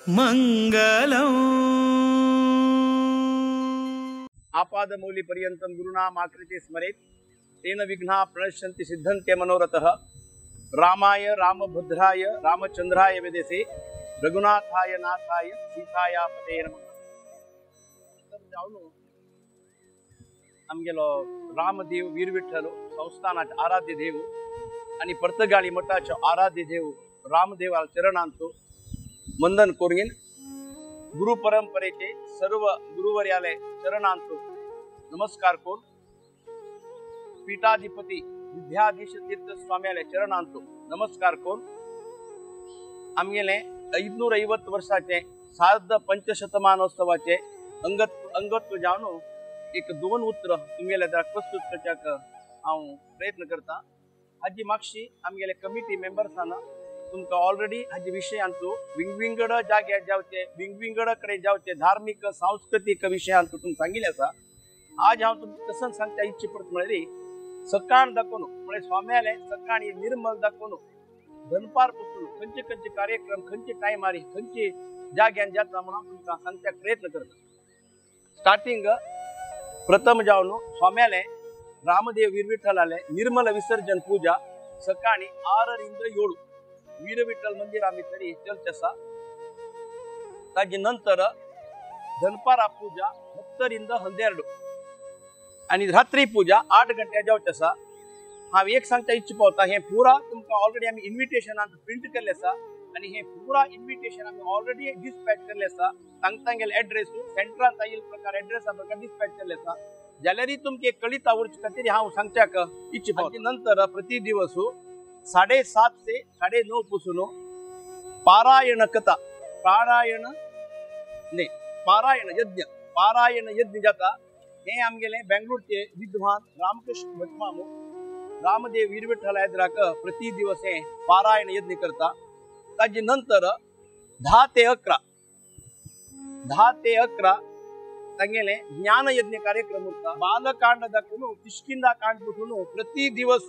मंगलम आपादमौलिपर्यन्तं गुरुनामाकृते स्मरेत् तेन विघ्नाः प्रणश्यन्ति सिद्धन्ते मनोरथः। रामाय रामभद्राय रामचंद्राय वेदेसे रघुनाथाय नाथाय सीताया पते नमः। आमगेलो रामदेव वीर विठ्ठल संस्थानाचे आराध्य देव आणि पर्तगाळी मठाचे आराध्य देव रामदेवाला चरणांतो वंदन करून गुरु परंपरेचे सर्व गुरुवर्याले चरणांतो नमस्कार करून पीठाधिपती विद्याधीश तीर्थ स्वाम्याले चरणांतो नमस्कार करून आमगेले 550 वर्षाचे सार्ध पंचशतमानोत्सवाचे अंगत्व जाणू एक दोन उत्तर तुमगेले प्रस्तुत करच्याक हांव प्रयत्न करता। हाजी मागशी आमगेले कमिटी मेंबर्सांना तुमकां ऑलरेडी हाजी विशयांतू विंगविंगड जाग्यार जावचे विंगविंगड कडेन जावचे धार्मिक सांस्कृतिक विशयांतू तुमकां सांगिल्लें आसा। आज हांव तुमकां कसं सांगता इच्छी पडटा म्हळ्यार सकाळ दाखोवन म्हळ्यार स्वाम्याले सकाळी निर्मल दाखोवन दनपार पासून खंयचे खंयचे कार्यक्रम खंयचे टायमार खंयचे जाग्यान जाता म्हणून तुमकां सांगच्याक प्रयत्न करता। स्टार्टिंग प्रथम जावन स्वाम्याले रामदेव वीर विठ्ठलाले निर्मल विसर्जन पूजा सकाळी 6 ರಿಂದ 7 वीर विठ्ठल मंदिरा भितरी चलते आसा। ताजे नंतर दनपारा पूजा 10 ರಿಂದ 12 आणि रात्री पूजा 8 गंटे जावची आसा। हांव एक सांगता इच्छा पावता हे पुरा तुमकां ऑलरेडी आमी इन्विटेशनांत प्रिंट केल्लें आसा आणि हे पुरा इन्विटेशन आमी ऑलरेडी डिस्पॅच केल्लें आसा। सांगता गेले एड्रेस सेंट्रांत येयले प्रकार एड्रेसा प्रकार डिस्पॅच केल्लें आसा। जाल्यार तुमके कळीत आवडचे खातीर हांव सांगच्याक इच्छा पावता। नंतर प्रति दिवस 7:30 ते 9:30 पासून पारायण कथा पारायण यज्ञ जाता। हे आमगेले बेंगळूरचे विद्वान रामकृष्ण भटमामू रामदेव वीर विठ्ठल हैदराक प्रति दिवस हे पारायण यज्ञ करता। ताजे नंतर 10 ते 11 तांगेले ज्ञान यज्ञ कार्यक्रम उरता। बालकांड दाखवून किष्किंधा कांड पासून प्रति दिवस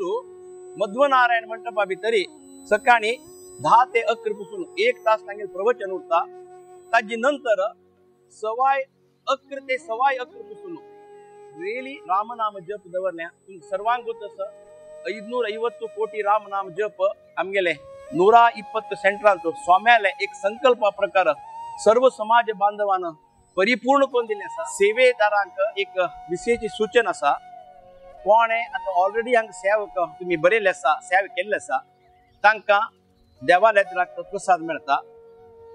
मध्वनारायण मंडपा भितरी सकाळी 10 ते 11 पासून 1 तास तांगेले प्रवचन उरता। ताजे नंतर 11:15 ते 11:15 पासून रियली रामनाम जप दवरल्या सर्वांग गोतस 550 कोटी रामनाम जप आमगेले 120 सेंटरांचो स्वाम्याले एक संकल्प प्रकार सर्व समाज बांधवांना परिपूर्ण करून दिले आसा। सेवेदारांक एक विशेष सूचन आसा कोणे आता ऑलरेडी हांगा सेवक तुम्ही बरयले आसा सेव केल्ले आसा तांकां देवालयात प्रसाद मेळटा।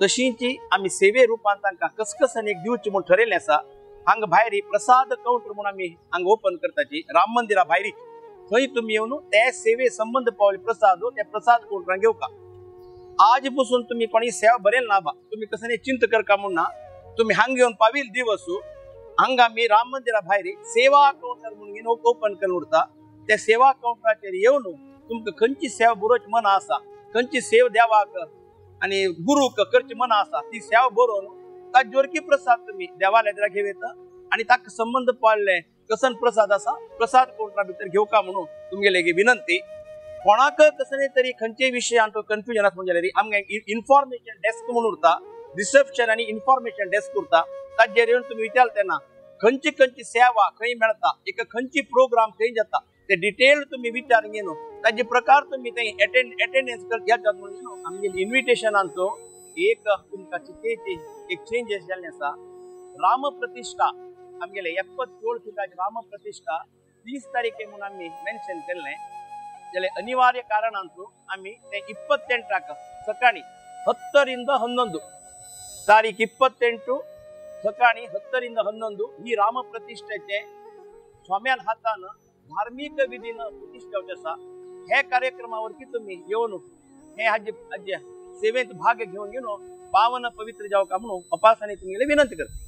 तशींची आमी सेवे रूपान तांकां कसकसन एक दिवची म्हूण ठरयल्लें आसा। हांगा भायर प्रसाद काउंटर म्हणून आमी हांगा ओपन करताची राम मंदिरा भायर थंय तुम्ही येवन ते सेवे संबंध पावले प्रसाद ते प्रसाद काउंटरान घेवका। आज पासून तुम्ही कोणी सेवा बरेल ना बा तुम्ही कसं चिंत करका म्हणून ना तुम्ही हांगा येवन पावील दिवस हांगा आमी राम मंदिरा भायर सेवा काउंटर म्हणून ओपन करून उरता। त्या सेवा काउंटराचेर येवन तुमकां खंयची सेवा बरोवची मना आसा खंयची सेवा देवाक आनी गुरूक करची मना आसा ती सेवा बरोवन ताजेवरकी प्रसाद तुम्ही देवालयात घेवन येता आणि ताका संबंध पाळले कसन प्रसाद आसा प्रसाद काउंटरा भितर घेवका म्हणून तुमगेले विनंती। कोणाक कसले तरी खंयचे विशय आनी कन्फ्युजन आसा म्हणजे आमगे इन्फॉर्मेशन डेस्क म्हणून उरता रिसेप्शन आणि इन्फॉर्मेशन डेस्क उरता। ताजेर येवन तुम्ही विचारता तेन्ना खंयची खंयची सेवा खंय मेळटा एक खंयची प्रोग्राम खंय जाता ते डिटेल तुम्ही विचार घेवन ताजे प्रकार तुम्ही ते अटेंडन्स घेतात म्हणून आमगे इन्विटेशनांचो एक तुमकां चितेची एक चेंजेस जाल्ले आसा। राम प्रतिष्ठा आमगेले 77 फुटाची राम प्रतिष्ठा 30 तारीखे म्हणून आमी मेन्शन केल्लें जाल्यार अनिवार्य कारणांतून आमी ते 28 सकाळी 10 ರಿಂದ 11 तारीख 28 सकाळी 10 ರಿಂದ 11 ही राम प्रतिष्ठेचे स्वाम्यान हातान धार्मिक विधीन प्रतिष्ठा आसा। हे कार्यक्रमावरती तुम्ही येवन हे हाजे सेवेंत भाग घेवन पावन पवित्र जावका म्हणून अपासाने तुमगेले विनंती करता।